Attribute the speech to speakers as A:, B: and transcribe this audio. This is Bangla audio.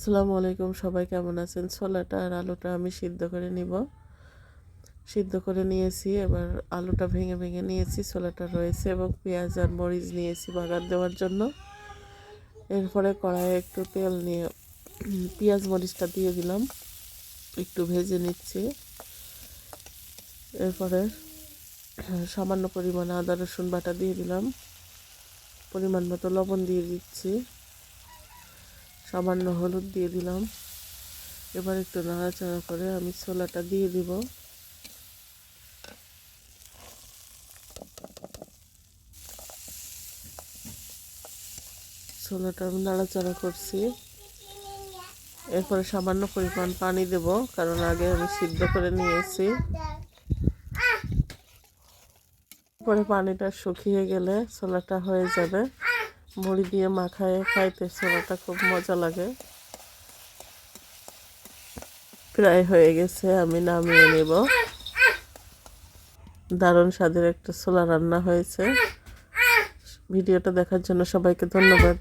A: আসসালামু আলাইকুম, সবাই কেমন আছেন? ছোলাটা আর আলুটা আমি সিদ্ধ করে নিব। সিদ্ধ করে নিয়েছি, এবার আলুটা ভেঙে ভেঙে নিয়েছি, ছোলাটা রয়েছে এবং পেঁয়াজ আর মরিচ নিয়েছি বাগার দেওয়ার জন্য। এরপরে কড়াইয়ে একটু তেল নিয়ে পেঁয়াজ মরিচটা দিয়ে দিলাম, একটু ভেজে নিচ্ছি। এরপরে সামান্য পরিমাণে আদা রসুন বাটা দিয়ে দিলাম, পরিমাণ মতো লবণ দিয়ে দিচ্ছি, সামান্য হলুদ দিয়ে দিলাম। এবার একটু নাড়াচাড়া করে আমি ছোলাটা দিয়ে দিব। ছোলাটা আমি নাড়াচাড়া করছি। এরপরে সামান্য পরিমাণ পানি দেব, কারণ আগে আমি সিদ্ধ করে নিয়েছি। পরে পানিটা শুকিয়ে গেলে ছোলাটা হয়ে যাবে। মুড়ি দিয়ে মাখায় খাইতে ছোলাটা খুব মজা লাগে। প্রায় হয়ে গেছে, আমি নামিয়ে নেব। দারুণ স্বাদের একটা ছোলা রান্না হয়েছে। ভিডিওটা দেখার জন্য সবাইকে ধন্যবাদ।